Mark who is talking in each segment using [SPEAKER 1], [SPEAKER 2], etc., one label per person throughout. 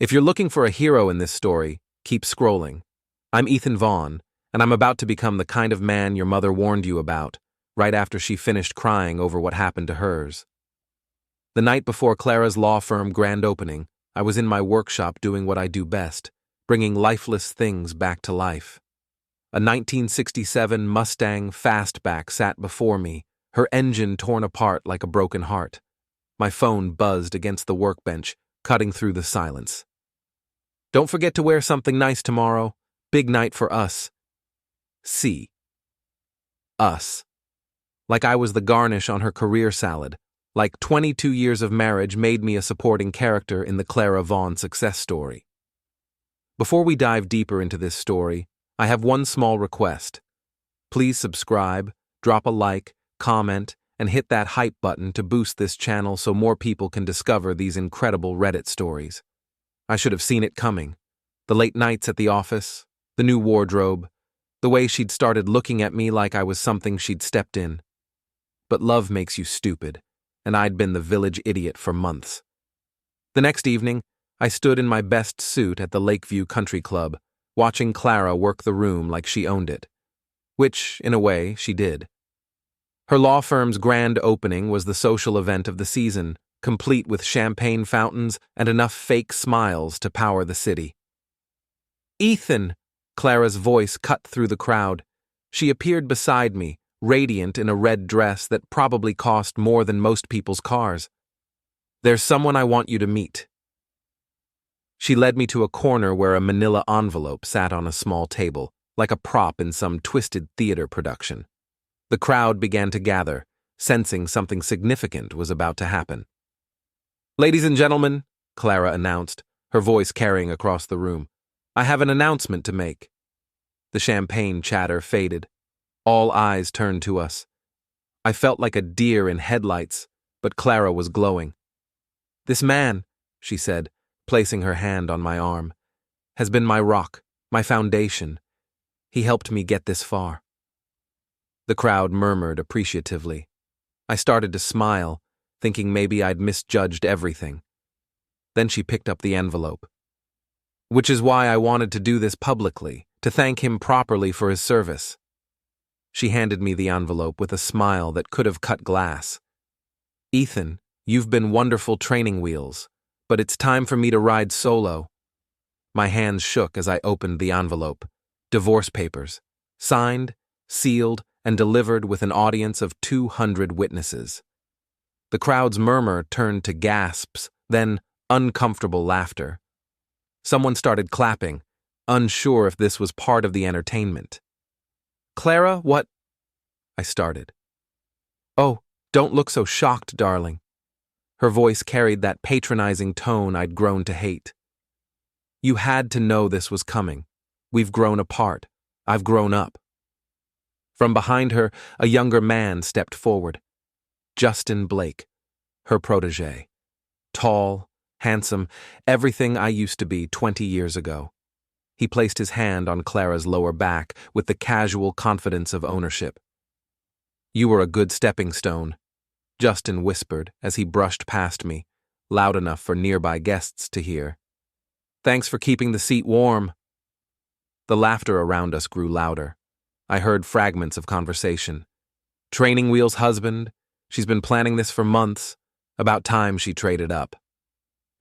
[SPEAKER 1] If you're looking for a hero in this story, keep scrolling. I'm Ethan Vaughn, and I'm about to become the kind of man your mother warned you about, right after she finished crying over what happened to hers. The night before Clara's law firm grand opening, I was in my workshop doing what I do best, bringing lifeless things back to life. A 1967 Mustang Fastback sat before me, her engine torn apart like a broken heart. My phone buzzed against the workbench, cutting through the silence. Don't forget to wear something nice tomorrow. Big night for us. C. Us. Like I was the garnish on her career salad. Like 22 years of marriage made me a supporting character in the Clara Vaughn success story. Before we dive deeper into this story, I have one small request. Please subscribe, drop a like, comment, and hit that hype button to boost this channel so more people can discover these incredible Reddit stories. I should have seen it coming. The late nights at the office, the new wardrobe, the way she'd started looking at me like I was something she'd stepped in. But love makes you stupid, and I'd been the village idiot for months. The next evening, I stood in my best suit at the Lakeview Country Club, watching Clara work the room like she owned it. Which, in a way, she did. Her law firm's grand opening was the social event of the season, complete with champagne fountains and enough fake smiles to power the city. "Ethan!" Clara's voice cut through the crowd. She appeared beside me, radiant in a red dress that probably cost more than most people's cars. "There's someone I want you to meet." She led me to a corner where a manila envelope sat on a small table, like a prop in some twisted theater production. The crowd began to gather, sensing something significant was about to happen. "Ladies and gentlemen," Clara announced, her voice carrying across the room, "I have an announcement to make." The champagne chatter faded. All eyes turned to us. I felt like a deer in headlights, but Clara was glowing. "This man," she said, placing her hand on my arm, "has been my rock, my foundation. He helped me get this far." The crowd murmured appreciatively. I started to smile, thinking maybe I'd misjudged everything. Then she picked up the envelope. "Which is why I wanted to do this publicly, to thank him properly for his service." She handed me the envelope with a smile that could have cut glass. "Ethan, you've been wonderful training wheels, but it's time for me to ride solo." My hands shook as I opened the envelope. Divorce papers, signed, sealed, and delivered with an audience of 200 witnesses. The crowd's murmur turned to gasps, then uncomfortable laughter. Someone started clapping, unsure if this was part of the entertainment. "Clara, what?" I started. "Oh, don't look so shocked, darling." Her voice carried that patronizing tone I'd grown to hate. "You had to know this was coming. We've grown apart. I've grown up." From behind her, a younger man stepped forward. Justin Blake, her protégé. Tall, handsome, everything I used to be 20 years ago. He placed his hand on Clara's lower back with the casual confidence of ownership. "You were a good stepping stone," Justin whispered as he brushed past me, loud enough for nearby guests to hear. "Thanks for keeping the seat warm." The laughter around us grew louder. I heard fragments of conversation. "Training wheels husband. She's been planning this for months. About time she traded up."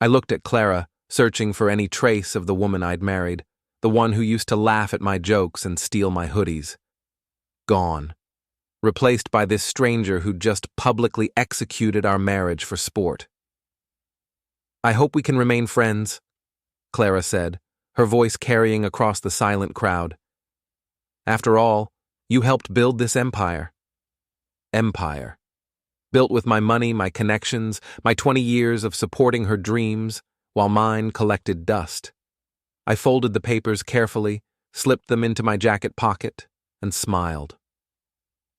[SPEAKER 1] I looked at Clara, searching for any trace of the woman I'd married, the one who used to laugh at my jokes and steal my hoodies. Gone. Replaced by this stranger who'd just publicly executed our marriage for sport. "I hope we can remain friends," Clara said, her voice carrying across the silent crowd. "After all, you helped build this empire." Empire. Built with my money, my connections, my 20 years of supporting her dreams, while mine collected dust. I folded the papers carefully, slipped them into my jacket pocket, and smiled.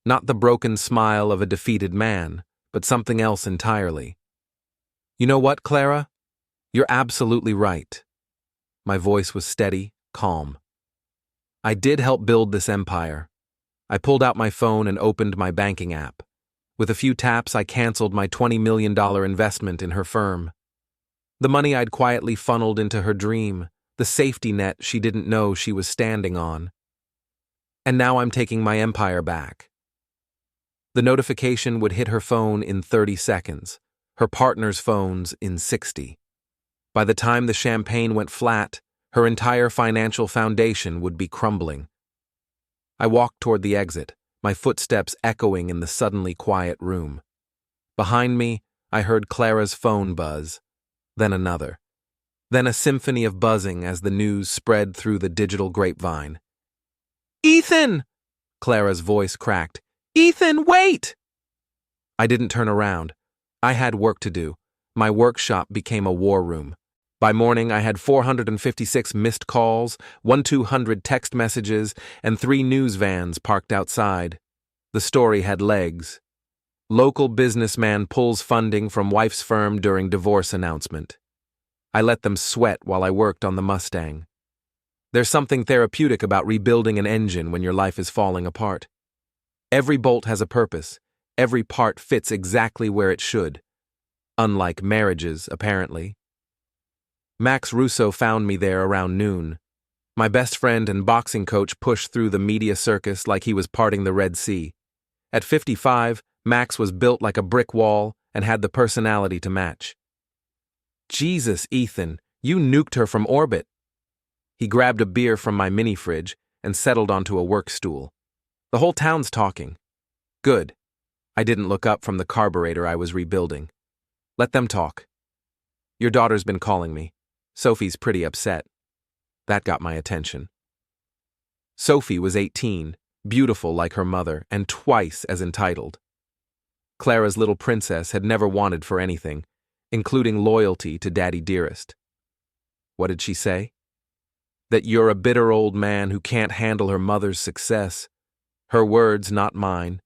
[SPEAKER 1] Not the broken smile of a defeated man, but something else entirely. "You know what, Clara? You're absolutely right." My voice was steady, calm. "I did help build this empire." I pulled out my phone and opened my banking app. With a few taps, I canceled my $20 million investment in her firm. The money I'd quietly funneled into her dream, the safety net she didn't know she was standing on. And now I'm taking my empire back. The notification would hit her phone in 30 seconds, her partner's phones in 60. By the time the champagne went flat, her entire financial foundation would be crumbling. I walked toward the exit, my footsteps echoing in the suddenly quiet room. Behind me, I heard Clara's phone buzz, then another. Then a symphony of buzzing as the news spread through the digital grapevine. "Ethan!" Clara's voice cracked. "Ethan, wait!" I didn't turn around. I had work to do. My workshop became a war room. By morning, I had 456 missed calls, 1,200 text messages, and 3 news vans parked outside. The story had legs. Local businessman pulls funding from wife's firm during divorce announcement. I let them sweat while I worked on the Mustang. There's something therapeutic about rebuilding an engine when your life is falling apart. Every bolt has a purpose. Every part fits exactly where it should. Unlike marriages, apparently. Max Russo found me there around noon. My best friend and boxing coach pushed through the media circus like he was parting the Red Sea. At 55, Max was built like a brick wall and had the personality to match. "Jesus, Ethan, you nuked her from orbit." He grabbed a beer from my mini-fridge and settled onto a work stool. "The whole town's talking." "Good." I didn't look up from the carburetor I was rebuilding. "Let them talk." "Your daughter's been calling me. Sophie's pretty upset." That got my attention. Sophie was 18, beautiful like her mother, and twice as entitled. Clara's little princess had never wanted for anything, including loyalty to Daddy Dearest. What did she say? That you're a bitter old man who can't handle her mother's success. Her words, not mine.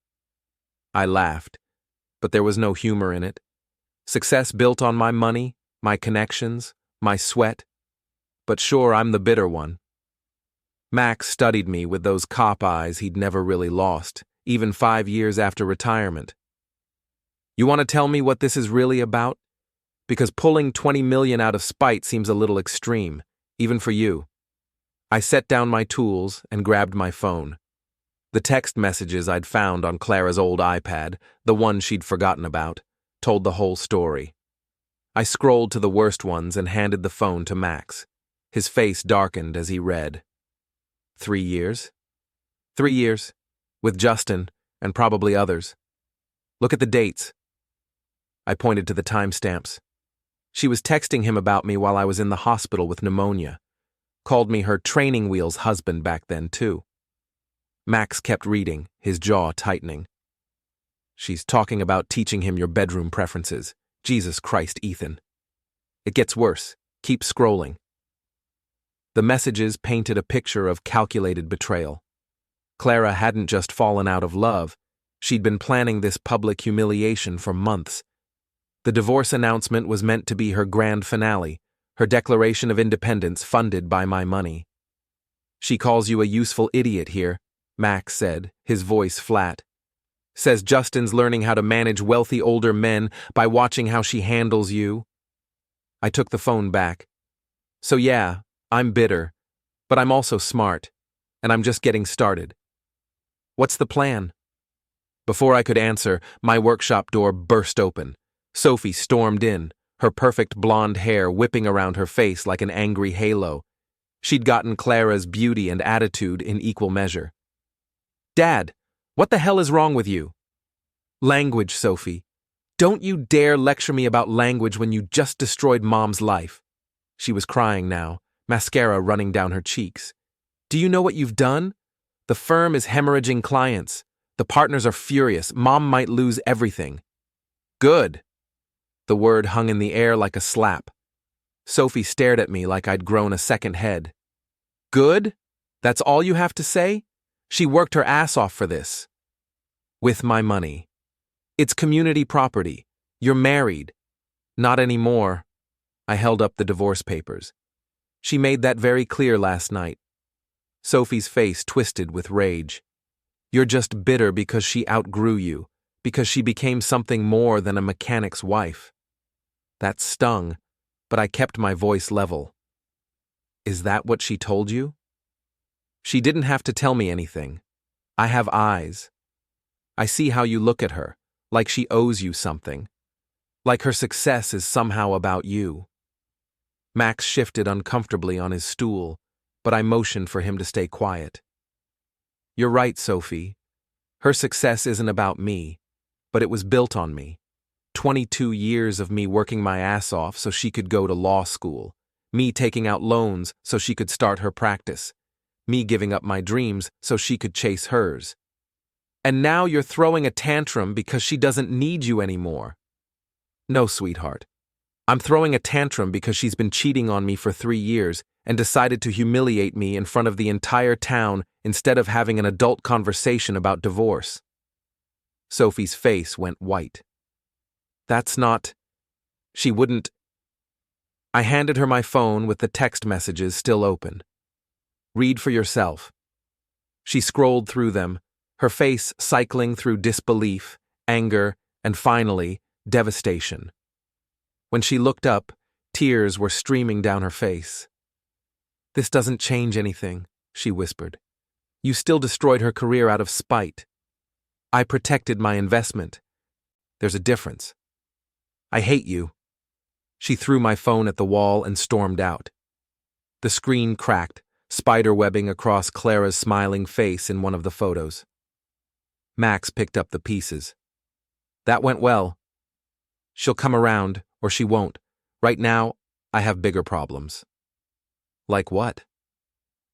[SPEAKER 1] I laughed, but there was no humor in it. Success built on my money, my connections, my sweat. But sure, I'm the bitter one. Max studied me with those cop eyes he'd never really lost, even 5 years after retirement. "You want to tell me what this is really about? Because pulling 20 million out of spite seems a little extreme, even for you." I set down my tools and grabbed my phone. The text messages I'd found on Clara's old iPad, the one she'd forgotten about, told the whole story. I scrolled to the worst ones and handed the phone to Max. His face darkened as he read. 3 years? 3 years, with Justin and probably others. Look at the dates. I pointed to the timestamps. She was texting him about me while I was in the hospital with pneumonia. Called me her training wheels husband back then, too. Max kept reading, his jaw tightening. "She's talking about teaching him your bedroom preferences. Jesus Christ, Ethan." "It gets worse. Keep scrolling." The messages painted a picture of calculated betrayal. Clara hadn't just fallen out of love. She'd been planning this public humiliation for months. The divorce announcement was meant to be her grand finale, her declaration of independence funded by my money. "She calls you a useful idiot here," Max said, his voice flat. "Says Justin's learning how to manage wealthy older men by watching how she handles you." I took the phone back. "So yeah, I'm bitter, but I'm also smart, and I'm just getting started. What's the plan?" Before I could answer, my workshop door burst open. Sophie stormed in, her perfect blonde hair whipping around her face like an angry halo. She'd gotten Clara's beauty and attitude in equal measure. "Dad, what the hell is wrong with you?" "Language, Sophie. Don't you dare lecture me about language when you just destroyed Mom's life." She was crying now, mascara running down her cheeks. "Do you know what you've done? The firm is hemorrhaging clients. The partners are furious. Mom might lose everything." "Good." The word hung in the air like a slap. Sophie stared at me like I'd grown a second head. "Good? That's all you have to say? She worked her ass off for this." "With my money. It's community property. You're married." "Not anymore." I held up the divorce papers. "She made that very clear last night." Sophie's face twisted with rage. "You're just bitter because she outgrew you, because she became something more than a mechanic's wife." That stung. but I kept my voice level. Is that what she told you? She didn't have to tell me anything. I have eyes. I see how you look at her, like she owes you something. Like her success is somehow about you. Max shifted uncomfortably on his stool, but I motioned for him to stay quiet. You're right, Sophie. Her success isn't about me, but it was built on me. 22 years of me working my ass off so she could go to law school, me taking out loans so she could start her practice, me giving up my dreams so she could chase hers. And now you're throwing a tantrum because she doesn't need you anymore. No, sweetheart. I'm throwing a tantrum because she's been cheating on me for 3 years and decided to humiliate me in front of the entire town instead of having an adult conversation about divorce. Sophie's face went white. That's not... She wouldn't... I handed her my phone with the text messages still open. Read for yourself. She scrolled through them, her face cycling through disbelief, anger, and finally, devastation. When she looked up, tears were streaming down her face. This doesn't change anything, she whispered. You still destroyed her career out of spite. I protected my investment. There's a difference. I hate you. She threw my phone at the wall and stormed out. The screen cracked, spiderwebbing across Clara's smiling face in one of the photos. Max picked up the pieces. That went well. She'll come around, or she won't. Right now, I have bigger problems. Like what?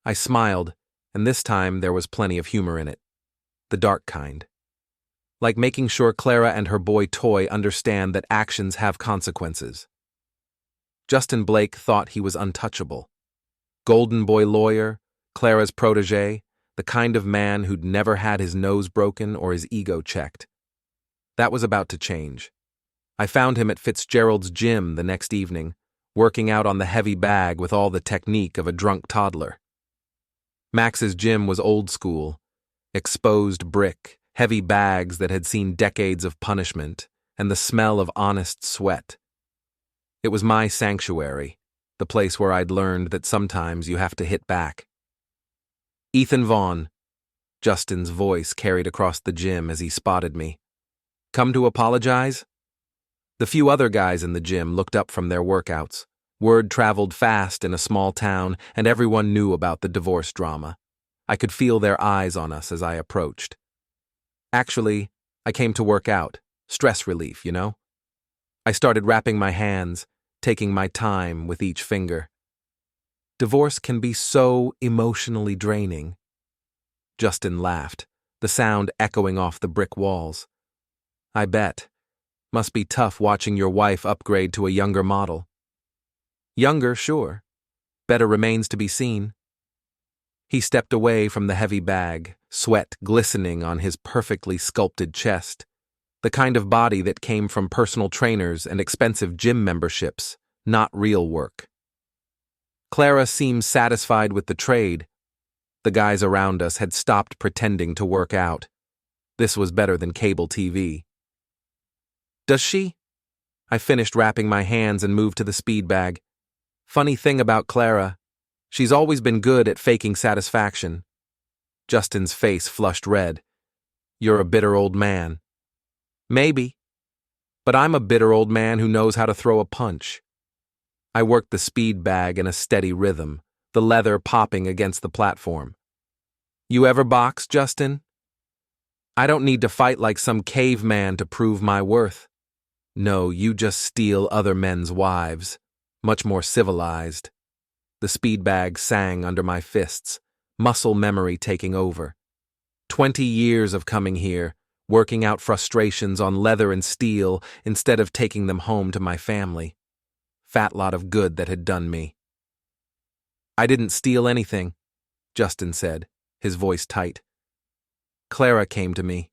[SPEAKER 1] I smiled, and this time there was plenty of humor in it. The dark kind. Like making sure Clara and her boy Toy understand that actions have consequences. Justin Blake thought he was untouchable. Golden boy lawyer, Clara's protégé, the kind of man who'd never had his nose broken or his ego checked. That was about to change. I found him at Fitzgerald's gym the next evening, working out on the heavy bag with all the technique of a drunk toddler. Max's gym was old school, exposed brick, heavy bags that had seen decades of punishment, and the smell of honest sweat. It was my sanctuary, the place where I'd learned that sometimes you have to hit back. Ethan Vaughn, Justin's voice carried across the gym as he spotted me. Come to apologize? The few other guys in the gym looked up from their workouts. Word traveled fast in a small town, and everyone knew about the divorce drama. I could feel their eyes on us as I approached. Actually, I came to work out. Stress relief, you know? I started wrapping my hands, taking my time with each finger. Divorce can be so emotionally draining. Justin laughed, the sound echoing off the brick walls. I bet. Must be tough watching your wife upgrade to a younger model. Younger, sure. Better remains to be seen. He stepped away from the heavy bag, sweat glistening on his perfectly sculpted chest, the kind of body that came from personal trainers and expensive gym memberships, not real work. Clara seemed satisfied with the trade. The guys around us had stopped pretending to work out. This was better than cable TV. Does she? I finished wrapping my hands and moved to the speed bag. Funny thing about Clara, she's always been good at faking satisfaction. Justin's face flushed red. You're a bitter old man. Maybe. But I'm a bitter old man who knows how to throw a punch. I worked the speed bag in a steady rhythm, the leather popping against the platform. You ever box, Justin? I don't need to fight like some caveman to prove my worth. No, you just steal other men's wives. Much more civilized. The speed bag sang under my fists, muscle memory taking over. 20 years of coming here, working out frustrations on leather and steel instead of taking them home to my family. Fat lot of good that had done me. I didn't steal anything, Justin said, his voice tight. Clara came to me.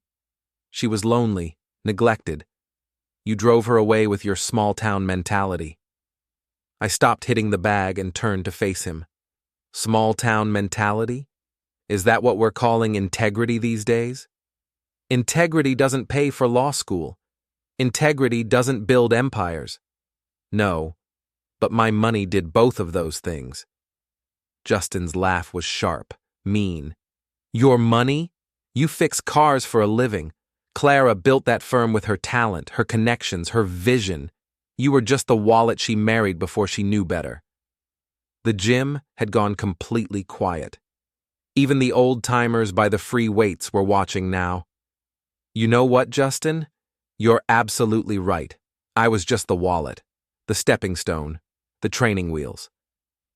[SPEAKER 1] She was lonely, neglected. You drove her away with your small-town mentality. I stopped hitting the bag and turned to face him. Small-town mentality? Is that what we're calling integrity these days? Integrity doesn't pay for law school. Integrity doesn't build empires. No, But my money did both of those things. Justin's laugh was sharp, mean. Your money? You fix cars for a living. Clara built that firm with her talent, her connections, her vision. You were just the wallet she married before she knew better. The gym had gone completely quiet. Even the old-timers by the free weights were watching now. You know what, Justin? You're absolutely right. I was just the wallet, the stepping stone, the training wheels.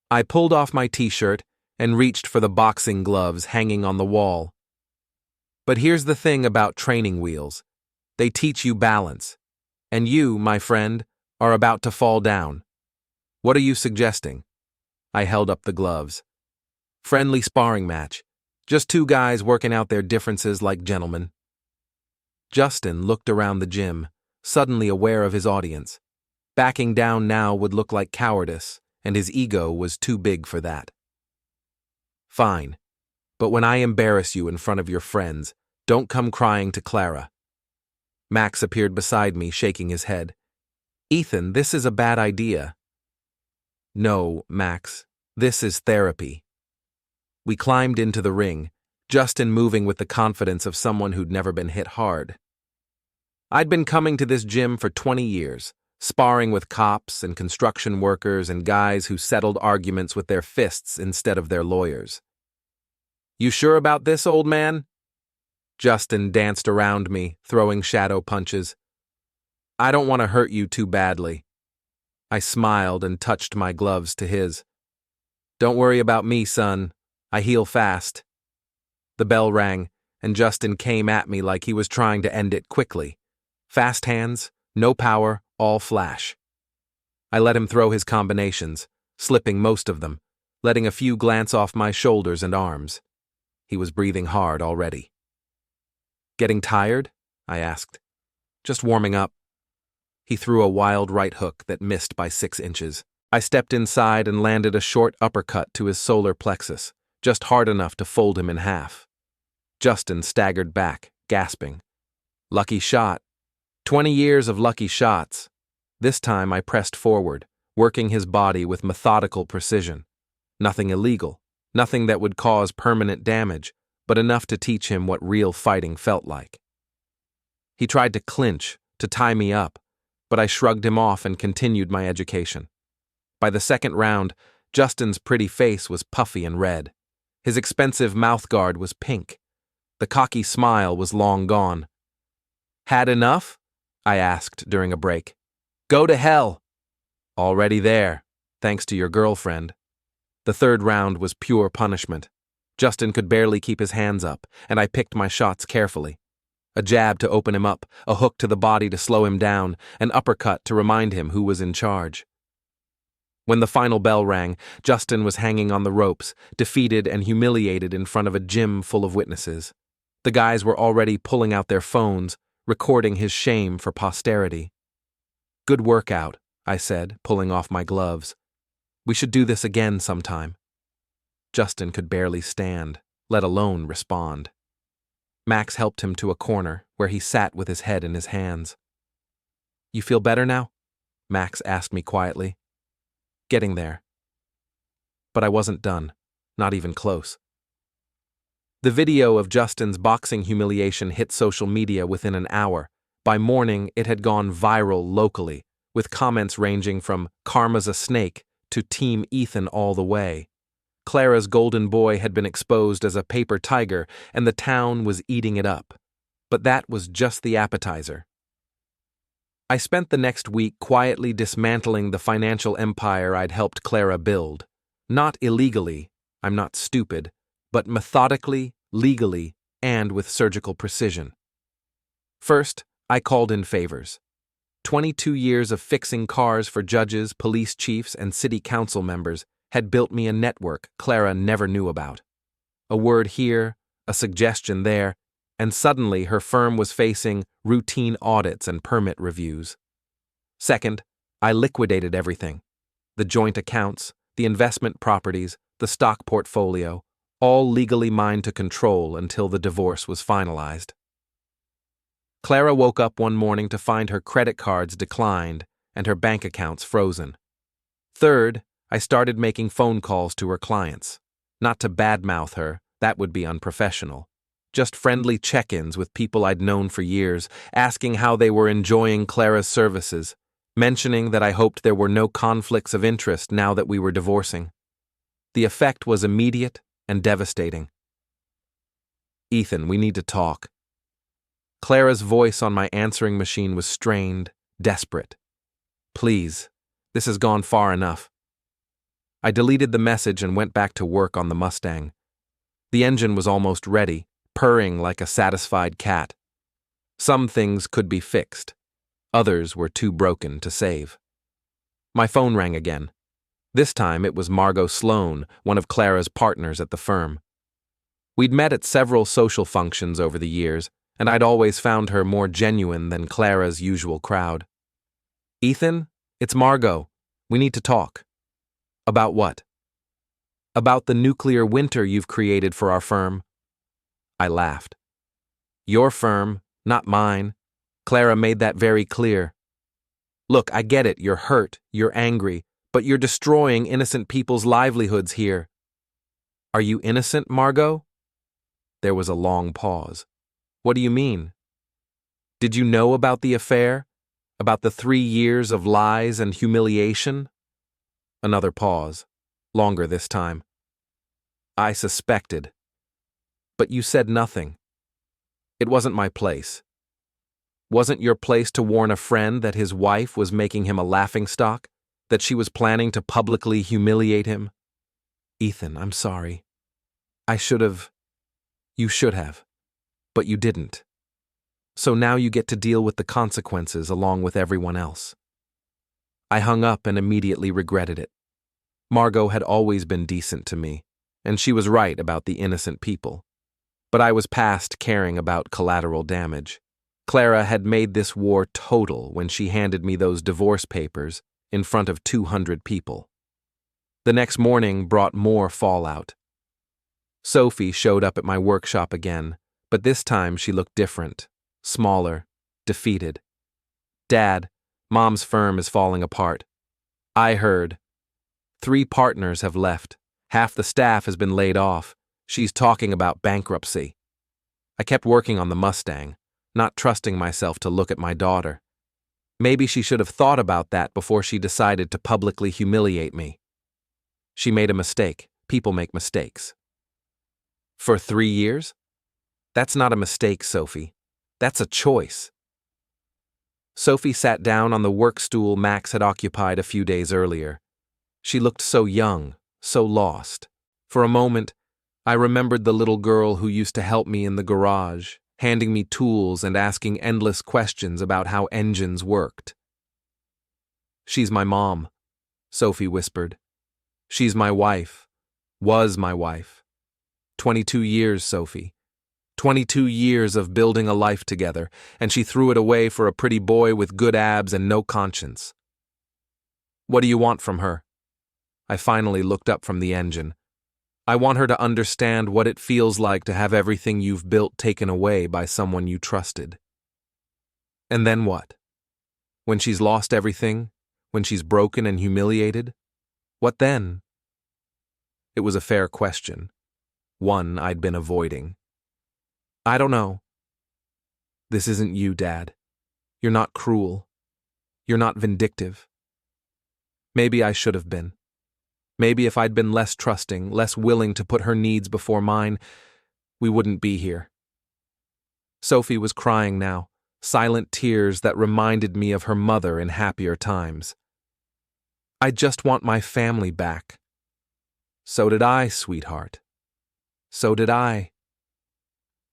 [SPEAKER 1] I pulled off my t-shirt and reached for the boxing gloves hanging on the wall. But here's the thing about training wheels. They teach you balance. And you, my friend, are about to fall down. What are you suggesting? I held up the gloves. Friendly sparring match. Just two guys working out their differences like gentlemen. Justin looked around the gym, suddenly aware of his audience. Backing down now would look like cowardice, and his ego was too big for that. Fine. But when I embarrass you in front of your friends, don't come crying to Clara. Max appeared beside me, shaking his head. Ethan, this is a bad idea. No, Max, this is therapy. We climbed into the ring, Justin moving with the confidence of someone who'd never been hit hard. I'd been coming to this gym for 20 years, sparring with cops and construction workers and guys who settled arguments with their fists instead of their lawyers. You sure about this, old man? Justin danced around me, throwing shadow punches. I don't want to hurt you too badly. I smiled and touched my gloves to his. Don't worry about me, son. I heal fast. The bell rang, and Justin came at me like he was trying to end it quickly. Fast hands, no power, all flash. I let him throw his combinations, slipping most of them, letting a few glance off my shoulders and arms. He was breathing hard already. Getting tired? I asked. Just warming up. He threw a wild right hook that missed by 6 inches. I stepped inside and landed a short uppercut to his solar plexus, just hard enough to fold him in half. Justin staggered back, gasping. Lucky shot. 20 years of lucky shots. This time I pressed forward, working his body with methodical precision. Nothing illegal, nothing that would cause permanent damage, but enough to teach him what real fighting felt like. He tried to clinch, to tie me up, but I shrugged him off and continued my education. By the second round, Justin's pretty face was puffy and red. His expensive mouthguard was pink. The cocky smile was long gone. Had enough? I asked during a break. Go to hell. Already there, thanks to your girlfriend. The third round was pure punishment. Justin could barely keep his hands up, and I picked my shots carefully. A jab to open him up, a hook to the body to slow him down, an uppercut to remind him who was in charge. When the final bell rang, Justin was hanging on the ropes, defeated and humiliated in front of a gym full of witnesses. The guys were already pulling out their phones, recording his shame for posterity. Good workout, I said, pulling off my gloves. We should do this again sometime. Justin could barely stand, let alone respond. Max helped him to a corner, where he sat with his head in his hands. You feel better now? Max asked me quietly. Getting there. But I wasn't done, not even close. The video of Justin's boxing humiliation hit social media within an hour. By morning, it had gone viral locally, with comments ranging from "Karma's a snake" to "Team Ethan all the way." Clara's golden boy had been exposed as a paper tiger, and the town was eating it up. But that was just the appetizer. I spent the next week quietly dismantling the financial empire I'd helped Clara build. Not illegally, I'm not stupid, but methodically, legally, and with surgical precision. First, I called in favors. 22 years of fixing cars for judges, police chiefs, and city council members had built me a network Clara never knew about. A word here, a suggestion there, and suddenly her firm was facing routine audits and permit reviews. Second, I liquidated everything. The joint accounts, the investment properties, the stock portfolio, all legally mine to control until the divorce was finalized. Clara woke up one morning to find her credit cards declined and her bank accounts frozen. Third, I started making phone calls to her clients. Not to badmouth her, that would be unprofessional. Just friendly check-ins with people I'd known for years, asking how they were enjoying Clara's services, mentioning that I hoped there were no conflicts of interest now that we were divorcing. The effect was immediate and devastating. "Ethan, we need to talk." Clara's voice on my answering machine was strained, desperate. "Please, this has gone far enough." I deleted the message and went back to work on the Mustang. The engine was almost ready, purring like a satisfied cat. Some things could be fixed. Others were too broken to save. My phone rang again. This time it was Margot Sloan, one of Clara's partners at the firm. We'd met at several social functions over the years, and I'd always found her more genuine than Clara's usual crowd. "Ethan, it's Margot. We need to talk." "About what?" "About the nuclear winter you've created for our firm." I laughed. "Your firm, not mine. Clara made that very clear. Look, I get it, you're hurt, you're angry, but you're destroying innocent people's livelihoods here." "Are you innocent, Margot?" There was a long pause. "What do you mean? Did you know about the affair? About the 3 years of lies and humiliation?" Another pause, longer this time. "I suspected. But you said nothing. It wasn't my place. Wasn't your place to warn a friend that his wife was making him a laughingstock, that she was planning to publicly humiliate him?" "Ethan, I'm sorry. I should have. You should have. But you didn't. So now you get to deal with the consequences along with everyone else." I hung up and immediately regretted it. Margot had always been decent to me, and she was right about the innocent people. But I was past caring about collateral damage. Clara had made this war total when she handed me those divorce papers in front of 200 people. The next morning brought more fallout. Sophie showed up at my workshop again, but this time she looked different, smaller, defeated. "Dad, Mom's firm is falling apart. I heard. 3 partners have left. Half the staff has been laid off. She's talking about bankruptcy." I kept working on the Mustang, not trusting myself to look at my daughter. Maybe she should have thought about that before she decided to publicly humiliate me. She made a mistake. People make mistakes. "For 3 years? That's not a mistake, Sophie. That's a choice." Sophie sat down on the work stool Max had occupied a few days earlier. She looked so young, so lost. For a moment, I remembered the little girl who used to help me in the garage, handing me tools and asking endless questions about how engines worked. "She's my mom," Sophie whispered. "She's my wife. Was my wife. 22 years, Sophie. 22 years of building a life together, and she threw it away for a pretty boy with good abs and no conscience. What do you want from her?" I finally looked up from the engine. "I want her to understand what it feels like to have everything you've built taken away by someone you trusted." "And then what? When she's lost everything? When she's broken and humiliated? What then?" It was a fair question, one I'd been avoiding. "I don't know." "This isn't you, Dad. You're not cruel. You're not vindictive. Maybe I should have been. Maybe if I'd been less trusting, less willing to put her needs before mine, we wouldn't be here." Sophie was crying now, silent tears that reminded me of her mother in happier times. "I just want my family back." "So did I, sweetheart. So did I."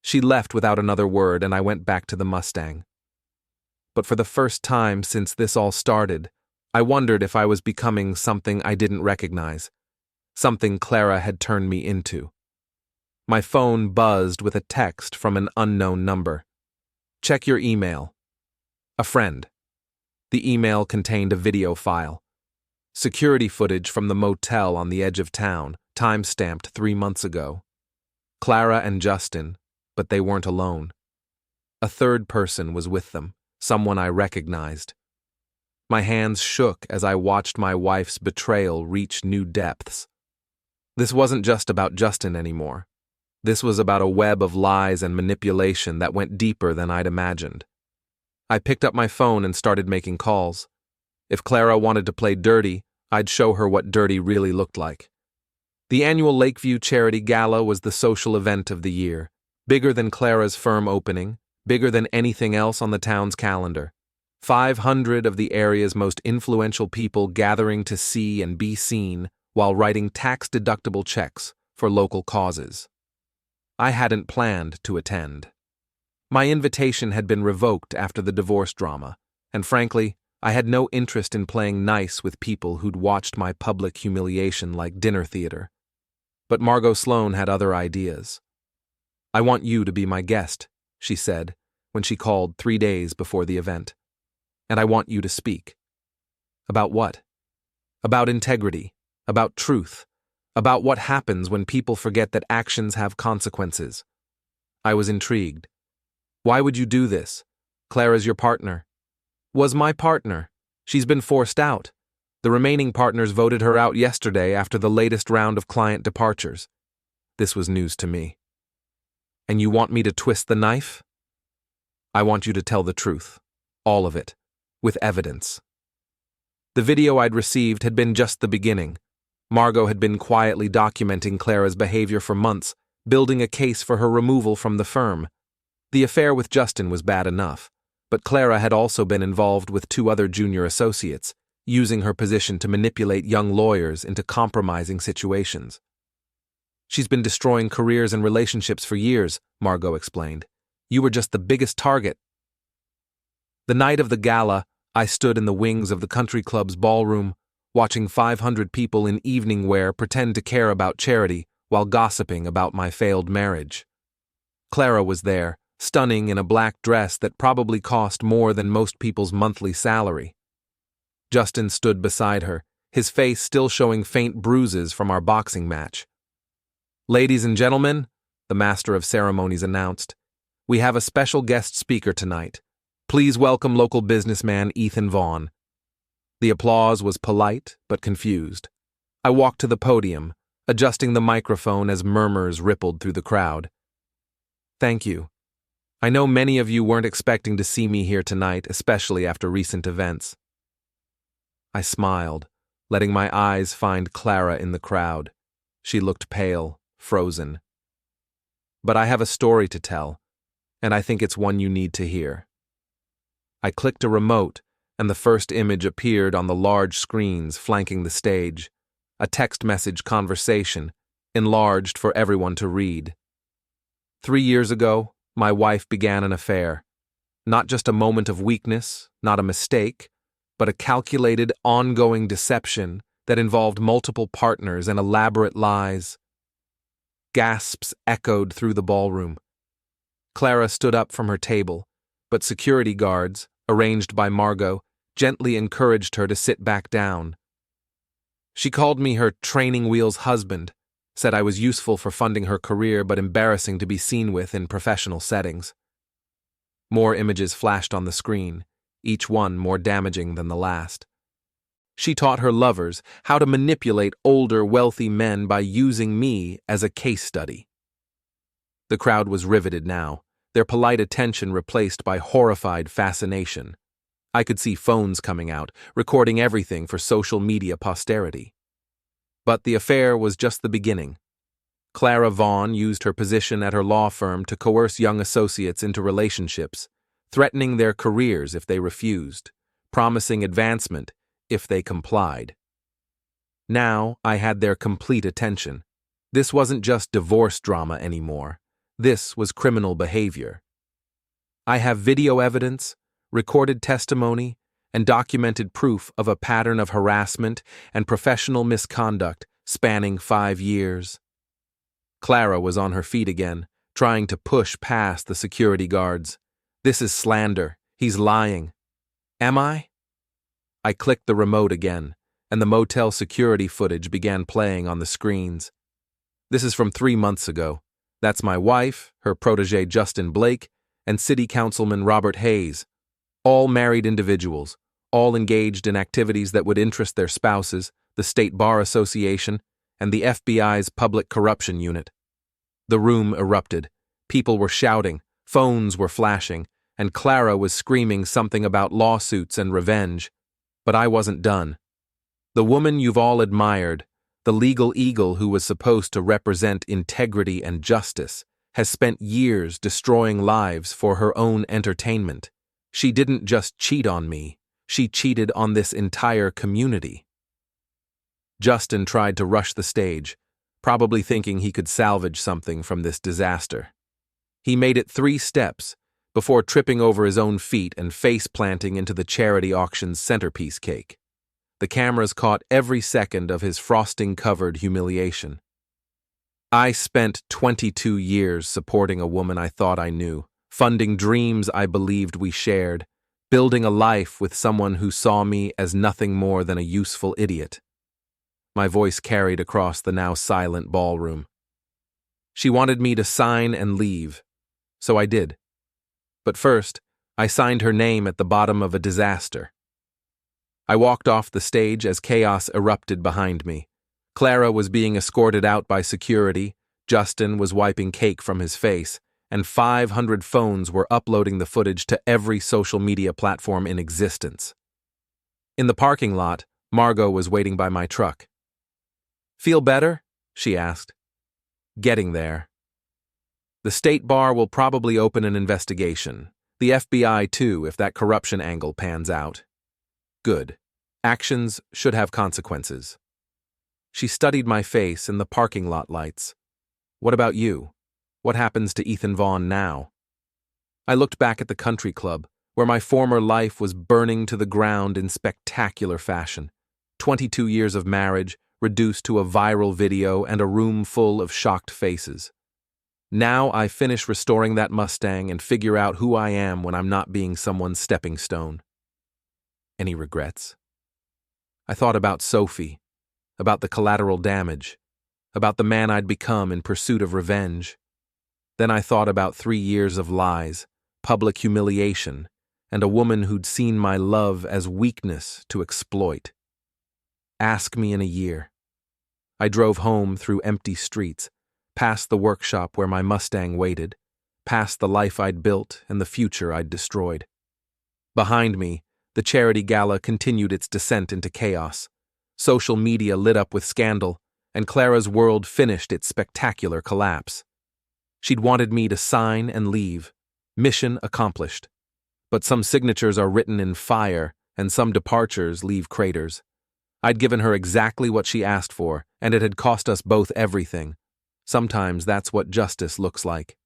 [SPEAKER 1] She left without another word, and I went back to the Mustang. But for the first time since this all started, I wondered if I was becoming something I didn't recognize, something Clara had turned me into. My phone buzzed with a text from an unknown number. "Check your email." A friend. The email contained a video file. Security footage from the motel on the edge of town, time-stamped 3 months ago. Clara and Justin, but they weren't alone. A third person was with them, someone I recognized. My hands shook as I watched my wife's betrayal reach new depths. This wasn't just about Justin anymore. This was about a web of lies and manipulation that went deeper than I'd imagined. I picked up my phone and started making calls. If Clara wanted to play dirty, I'd show her what dirty really looked like. The annual Lakeview Charity Gala was the social event of the year, bigger than Clara's firm opening, bigger than anything else on the town's calendar. 500 of the area's most influential people gathering to see and be seen while writing tax-deductible checks for local causes. I hadn't planned to attend. My invitation had been revoked after the divorce drama, and frankly, I had no interest in playing nice with people who'd watched my public humiliation like dinner theater. But Margot Sloan had other ideas. "I want you to be my guest," she said, when she called 3 days before the event. "And I want you to speak." About what? About integrity, about truth, about what happens when people forget that actions have consequences. I was intrigued. "Why would you do this? Clara's your partner." "Was my partner. She's been forced out. The remaining partners voted her out yesterday after the latest round of client departures." This was news to me. "And you want me to twist the knife?" "I want you to tell the truth. All of it. With evidence." The video I'd received had been just the beginning. Margot had been quietly documenting Clara's behavior for months, building a case for her removal from the firm. The affair with Justin was bad enough, but Clara had also been involved with 2 other junior associates, using her position to manipulate young lawyers into compromising situations. "She's been destroying careers and relationships for years," Margot explained. "You were just the biggest target." The night of the gala, I stood in the wings of the country club's ballroom, watching 500 people in evening wear pretend to care about charity while gossiping about my failed marriage. Clara was there, stunning in a black dress that probably cost more than most people's monthly salary. Justin stood beside her, his face still showing faint bruises from our boxing match. "Ladies and gentlemen," the master of ceremonies announced, "we have a special guest speaker tonight. Please welcome local businessman Ethan Vaughn." The applause was polite but confused. I walked to the podium, adjusting the microphone as murmurs rippled through the crowd. "Thank you. I know many of you weren't expecting to see me here tonight, especially after recent events." I smiled, letting my eyes find Clara in the crowd. She looked pale, frozen. "But I have a story to tell, and I think it's one you need to hear." I clicked a remote, and the first image appeared on the large screens flanking the stage, a text message conversation, enlarged for everyone to read. 3 years ago, my wife began an affair. Not just a moment of weakness, not a mistake, but a calculated, ongoing deception that involved multiple partners and elaborate lies. Gasps echoed through the ballroom. Clara stood up from her table, but security guards, arranged by Margot, gently encouraged her to sit back down. She called me her training wheels husband, said I was useful for funding her career but embarrassing to be seen with in professional settings. More images flashed on the screen, each one more damaging than the last. She taught her lovers how to manipulate older, wealthy men by using me as a case study. The crowd was riveted now, their polite attention replaced by horrified fascination. I could see phones coming out, recording everything for social media posterity. But the affair was just the beginning. Clara Vaughn used her position at her law firm to coerce young associates into relationships, threatening their careers if they refused, promising advancement if they complied. Now I had their complete attention. This wasn't just divorce drama anymore. This was criminal behavior. I have video evidence, recorded testimony, and documented proof of a pattern of harassment and professional misconduct spanning 5 years. Clara was on her feet again, trying to push past the security guards. "This is slander. He's lying." "Am I?" I clicked the remote again, and the motel security footage began playing on the screens. "This is from 3 months ago. That's my wife, her protégé Justin Blake, and City Councilman Robert Hayes. All married individuals, all engaged in activities that would interest their spouses, the State Bar Association, and the FBI's Public Corruption Unit. The room erupted. People were shouting, phones were flashing, and Clara was screaming something about lawsuits and revenge. But I wasn't done. The woman you've all admired, the legal eagle who was supposed to represent integrity and justice, has spent years destroying lives for her own entertainment. She didn't just cheat on me, she cheated on this entire community. Justin tried to rush the stage, probably thinking he could salvage something from this disaster. He made it 3 steps before tripping over his own feet and face-planting into the charity auction's centerpiece cake. The cameras caught every second of his frosting-covered humiliation. I spent 22 years supporting a woman I thought I knew, funding dreams I believed we shared, building a life with someone who saw me as nothing more than a useful idiot. My voice carried across the now silent ballroom. She wanted me to sign and leave, so I did. But first, I signed her name at the bottom of a disaster. I walked off the stage as chaos erupted behind me. Clara was being escorted out by security, Justin was wiping cake from his face, and 500 phones were uploading the footage to every social media platform in existence. In the parking lot, Margot was waiting by my truck. "Feel better?" she asked. "Getting there. The State Bar will probably open an investigation. The FBI too, if that corruption angle pans out. Good. Actions should have consequences." She studied my face in the parking lot lights. "What about you? What happens to Ethan Vaughn now?" I looked back at the country club, where my former life was burning to the ground in spectacular fashion. 22 years of marriage, reduced to a viral video and a room full of shocked faces. Now I finish restoring that Mustang and figure out who I am when I'm not being someone's stepping stone. Any regrets? I thought about Sophie, about the collateral damage, about the man I'd become in pursuit of revenge. Then I thought about 3 years of lies, public humiliation, and a woman who'd seen my love as weakness to exploit. Ask me in a year. I drove home through empty streets, past the workshop where my Mustang waited, past the life I'd built and the future I'd destroyed. Behind me, the charity gala continued its descent into chaos. Social media lit up with scandal, and Clara's world finished its spectacular collapse. She'd wanted me to sign and leave. Mission accomplished. But some signatures are written in fire, and some departures leave craters. I'd given her exactly what she asked for, and it had cost us both everything. Sometimes that's what justice looks like.